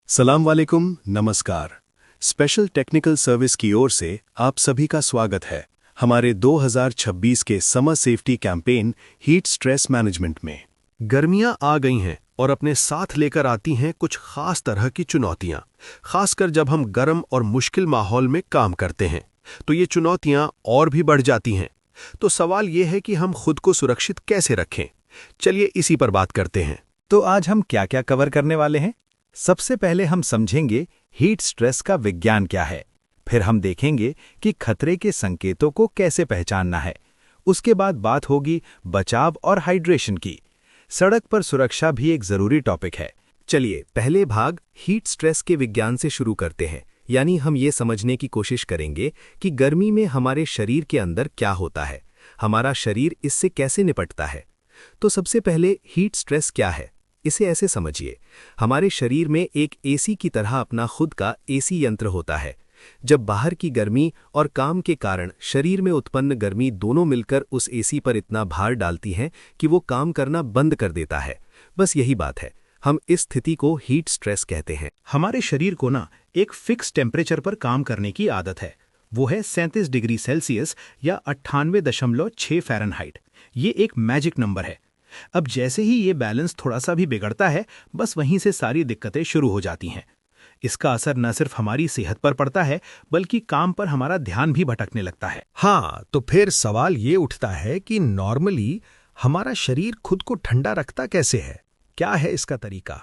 सलाम वालेकुम, नमस्कार। स्पेशल टेक्निकल सर्विस की ओर से आप सभी का स्वागत है हमारे 2026 के summer safety campaign heat stress management में। गर्मियां आ गई हैं और अपने साथ लेकर आती हैं कुछ खास तरह की चुनौतियां। खासकर जब हम गर्म और मुश्किल माहौल में काम करते हैं तो ये चुनौतियां और भी बढ़ जाती हैं। तो सवाल ये है कि हम खुद को सुरक्षित कैसे रखें। चलिए इसी पर बात करते हैं। तो आज हम क्या क्या कवर करने वाले हैं। सबसे पहले हम समझेंगे हीट स्ट्रेस का विज्ञान क्या है। फिर हम देखेंगे कि खतरे के संकेतों को कैसे पहचानना है। उसके बाद बात होगी बचाव और हाइड्रेशन की। सड़क पर सुरक्षा भी एक जरूरी टॉपिक है। चलिए पहले भाग हीट स्ट्रेस के विज्ञान से शुरू करते हैं। यानी हम ये समझने की कोशिश करेंगे कि गर्मी में हमारे शरीर के अंदर क्या होता है, हमारा शरीर इससे कैसे निपटता है। तो सबसे पहले हीट स्ट्रेस क्या है, इसे ऐसे समझिए। हमारे शरीर में एक एसी की तरह अपना खुद का एसी यंत्र होता है। जब बाहर की गर्मी और काम के कारण शरीर में उत्पन्न गर्मी दोनों मिलकर उस एसी पर इतना भार डालती हैं कि वो काम करना बंद कर देता है। बस यही बात है, हम इस स्थिति को हीट स्ट्रेस कहते हैं। हमारे शरीर को एक फिक्स टेम्परेचर पर काम करने की आदत है। वो है 37 डिग्री सेल्सियस या 98.6 फ़ारेनहाइट। ये एक मैजिक नंबर है। अब जैसे ही ये बैलेंस थोड़ा सा भी बिगड़ता है, बस वहीं से सारी दिक्कतें शुरू हो जाती हैं। इसका असर न सिर्फ हमारी सेहत पर पड़ता है, बल्कि काम पर हमारा ध्यान भी भटकने लगता है। हाँ, तो फिर सवाल ये उठता है कि नॉर्मली हमारा शरीर खुद को ठंडा रखता कैसे है? क्या है इसका तरीका?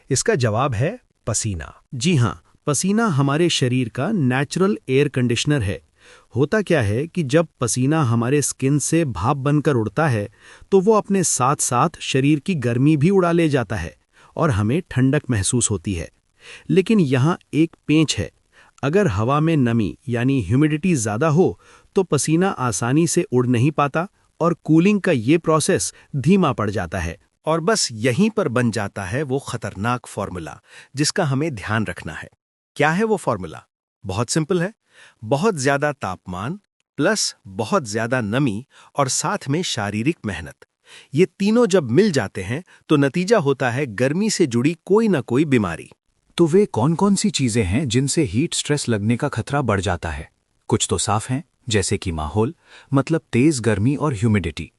इसका जवाब है पसीना। जी हाँ, पसीना हमारे शरीर का नेचुरल एयर कंडीशनर है। होता क्या है कि जब पसीना हमारे स्किन से भाप बनकर उड़ता है तो वो अपने साथ साथ शरीर की गर्मी भी उड़ा ले जाता है और हमें ठंडक महसूस होती है। लेकिन यहाँ एक पेंच है। अगर हवा में नमी यानी ह्यूमिडिटी ज़्यादा हो तो पसीना आसानी से उड़ नहीं पाता और कूलिंग का ये प्रोसेस धीमा पड़ जाता है। और बस यहीं पर बन जाता है वो खतरनाक फॉर्मूला जिसका हमें ध्यान रखना है। क्या है वो फॉर्मूला? बहुत सिंपल है। बहुत ज्यादा तापमान प्लस बहुत ज्यादा नमी और साथ में शारीरिक मेहनत, ये तीनों जब मिल जाते हैं तो नतीजा होता है गर्मी से जुड़ी कोई ना कोई बीमारी। तो वे कौन कौन सी चीजें हैं जिनसे हीट स्ट्रेस लगने का खतरा बढ़ जाता है? कुछ तो साफ हैं, जैसे कि माहौल, मतलब तेज गर्मी और ह्यूमिडिटी।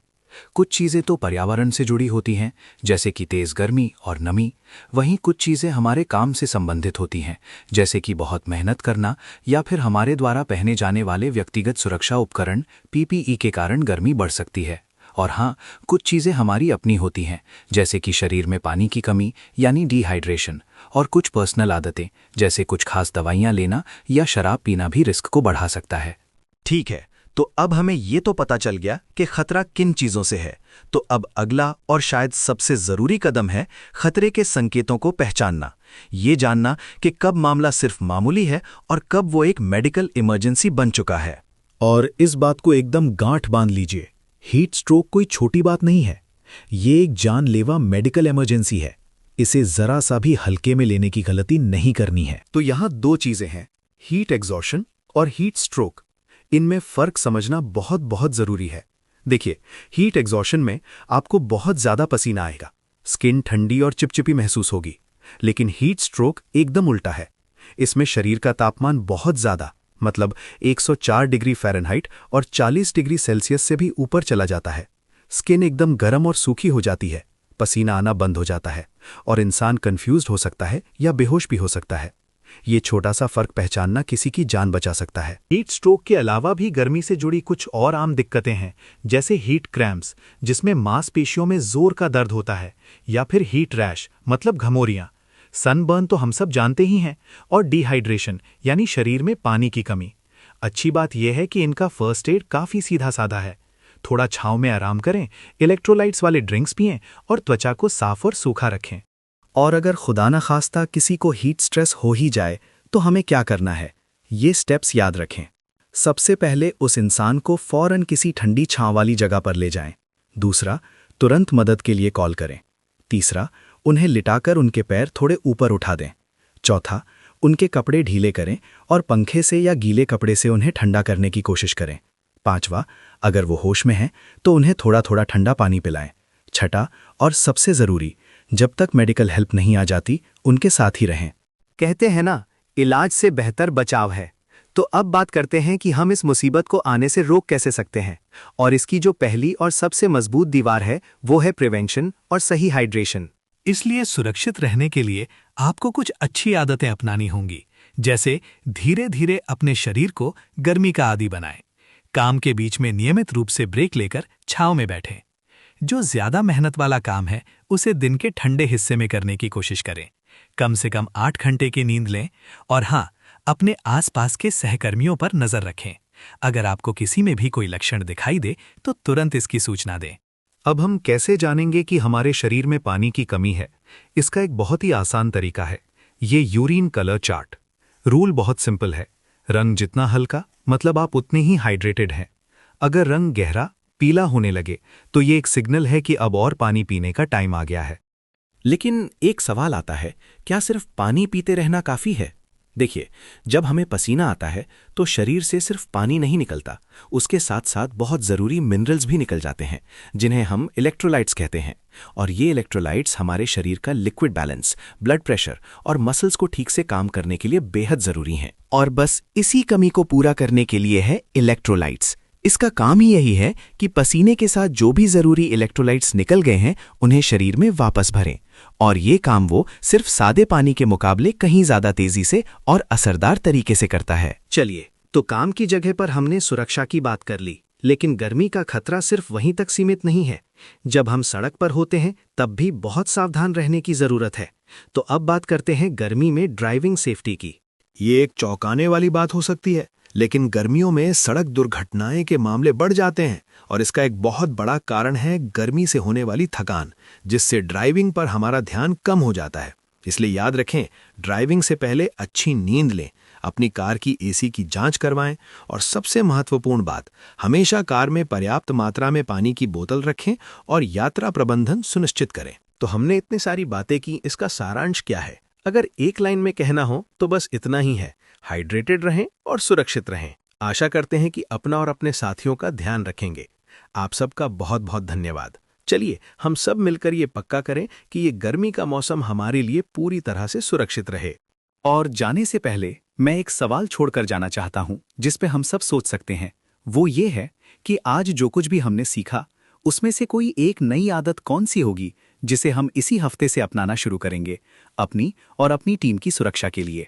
कुछ चीजें तो पर्यावरण से जुड़ी होती हैं, जैसे कि तेज गर्मी और नमी। वहीं कुछ चीजें हमारे काम से संबंधित होती हैं, जैसे कि बहुत मेहनत करना या फिर हमारे द्वारा पहने जाने वाले व्यक्तिगत सुरक्षा उपकरण पीपीई के कारण गर्मी बढ़ सकती है। और हाँ, कुछ चीजें हमारी अपनी होती हैं, जैसे कि शरीर में पानी की कमी यानी डिहाइड्रेशन, और कुछ पर्सनल आदतें जैसे कुछ खास दवाइयाँ लेना या शराब पीना भी रिस्क को बढ़ा सकता है। ठीक है, तो अब हमें ये तो पता चल गया कि खतरा किन चीजों से है। तो अब अगला और शायद सबसे जरूरी कदम है खतरे के संकेतों को पहचानना। ये जानना कि कब मामला सिर्फ मामूली है और कब वो एक मेडिकल इमरजेंसी बन चुका है। और इस बात को एकदम गांठ बांध लीजिए, हीट स्ट्रोक कोई छोटी बात नहीं है। ये एक जानलेवा मेडिकल इमरजेंसी है। इसे जरा सा भी हल्के में लेने की गलती नहीं करनी है। तो यहाँ दो चीजें हैं, हीट एग्जॉशन और हीट स्ट्रोक। इनमें फर्क समझना बहुत बहुत जरूरी है। देखिए, हीट एग्जॉशन में आपको बहुत ज्यादा पसीना आएगा, स्किन ठंडी और चिपचिपी महसूस होगी। लेकिन हीट स्ट्रोक एकदम उल्टा है। इसमें शरीर का तापमान बहुत ज्यादा, मतलब 104 डिग्री फ़ारेनहाइट और 40 डिग्री सेल्सियस से भी ऊपर चला जाता है। स्किन एकदम गर्म और सूखी हो जाती है, पसीना आना बंद हो जाता है और इंसान कंफ्यूज्ड हो सकता है या बेहोश भी हो सकता है। ये छोटा सा फर्क पहचानना किसी की जान बचा सकता है। हीट स्ट्रोक के अलावा भी गर्मी से जुड़ी कुछ और आम दिक्कतें हैं, जैसे हीट क्रैम्प्स जिसमें मांसपेशियों में जोर का दर्द होता है, या फिर हीट रैश मतलब घमौरियां। सनबर्न तो हम सब जानते ही हैं, और डिहाइड्रेशन यानी शरीर में पानी की कमी। अच्छी बात यह है कि इनका फर्स्ट एड काफ़ी सीधा साधा है। थोड़ा छांव में आराम करें, इलेक्ट्रोलाइट्स वाले ड्रिंक्स पिएं और त्वचा को साफ और सूखा रखें। और अगर खुदा न खास्ता किसी को हीट स्ट्रेस हो ही जाए तो हमें क्या करना है? ये स्टेप्स याद रखें। सबसे पहले उस इंसान को फौरन किसी ठंडी छांव वाली जगह पर ले जाएं। दूसरा, तुरंत मदद के लिए कॉल करें। तीसरा, उन्हें लिटाकर उनके पैर थोड़े ऊपर उठा दें। चौथा, उनके कपड़े ढीले करें और पंखे से या गीले कपड़े से उन्हें ठंडा करने की कोशिश करें। पांचवा, अगर वो होश में हैं तो उन्हें थोड़ा थोड़ा ठंडा पानी पिलाएं। छठा और सबसे ज़रूरी, जब तक मेडिकल हेल्प नहीं आ जाती उनके साथ ही रहें। कहते हैं ना, इलाज से बेहतर बचाव है। तो अब बात करते हैं कि हम इस मुसीबत को आने से रोक कैसे सकते हैं। और इसकी जो पहली और सबसे मजबूत दीवार है वो है प्रिवेंशन और सही हाइड्रेशन। इसलिए सुरक्षित रहने के लिए आपको कुछ अच्छी आदतें अपनानी होंगी, जैसे धीरे धीरे अपने शरीर को गर्मी का आदी बनाएं, काम के बीच में नियमित रूप से ब्रेक लेकर छांव में बैठें। जो ज्यादा मेहनत वाला काम है उसे दिन के ठंडे हिस्से में करने की कोशिश करें। कम से कम 8 घंटे की नींद लें और हाँ, अपने आसपास के सहकर्मियों पर नजर रखें। अगर आपको किसी में भी कोई लक्षण दिखाई दे तो तुरंत इसकी सूचना दें। अब हम कैसे जानेंगे कि हमारे शरीर में पानी की कमी है? इसका एक बहुत ही आसान तरीका है, ये यूरिन कलर चार्ट। रूल बहुत सिंपल है, रंग जितना हल्का मतलब आप उतने ही हाइड्रेटेड हैं। अगर रंग गहरा पीला होने लगे तो ये एक सिग्नल है कि अब और पानी पीने का टाइम आ गया है। लेकिन एक सवाल आता है, क्या सिर्फ पानी पीते रहना काफी है? देखिए, जब हमें पसीना आता है तो शरीर से सिर्फ पानी नहीं निकलता, उसके साथ साथ बहुत ज़रूरी मिनरल्स भी निकल जाते हैं, जिन्हें हम इलेक्ट्रोलाइट्स कहते हैं। और ये इलेक्ट्रोलाइट्स हमारे शरीर का लिक्विड बैलेंस, ब्लड प्रेशर और मसल्स को ठीक से काम करने के लिए बेहद ज़रूरी हैं। और बस इसी कमी को पूरा करने के लिए है इलेक्ट्रोलाइट्स। इसका काम ही यही है कि पसीने के साथ जो भी जरूरी इलेक्ट्रोलाइट्स निकल गए हैं उन्हें शरीर में वापस भरें। और ये काम वो सिर्फ सादे पानी के मुकाबले कहीं ज्यादा तेजी से और असरदार तरीके से करता है। चलिए, तो काम की जगह पर हमने सुरक्षा की बात कर ली, लेकिन गर्मी का खतरा सिर्फ वहीं तक सीमित नहीं है। जब हम सड़क पर होते हैं तब भी बहुत सावधान रहने की जरूरत है। तो अब बात करते हैं गर्मी में ड्राइविंग सेफ्टी की। ये एक चौंकाने वाली बात हो सकती है, लेकिन गर्मियों में सड़क दुर्घटनाएं के मामले बढ़ जाते हैं और इसका एक बहुत बड़ा कारण है गर्मी से होने वाली थकान, जिससे ड्राइविंग पर हमारा ध्यान कम हो जाता है। इसलिए याद रखें, ड्राइविंग से पहले अच्छी नींद लें, अपनी कार की एसी की जांच करवाएं और सबसे महत्वपूर्ण बात, हमेशा कार में पर्याप्त मात्रा में पानी की बोतल रखें और यात्रा प्रबंधन सुनिश्चित करें। तो हमने इतनी सारी बातें की, इसका सारांश क्या है? अगर एक लाइन में कहना हो तो बस इतना ही है, हाइड्रेटेड रहें और सुरक्षित रहें। आशा करते हैं कि अपना और अपने साथियों का ध्यान रखेंगे। आप सबका बहुत बहुत धन्यवाद। चलिए, हम सब मिलकर ये पक्का करें कि ये गर्मी का मौसम हमारे लिए पूरी तरह से सुरक्षित रहे। और जाने से पहले मैं एक सवाल छोड़कर जाना चाहता हूं, जिस पे हम सब सोच सकते हैं। वो ये है कि आज जो कुछ भी हमने सीखा उसमें से कोई एक नई आदत कौन सी होगी जिसे हम इसी हफ्ते से अपनाना शुरू करेंगे, अपनी और अपनी टीम की सुरक्षा के लिए।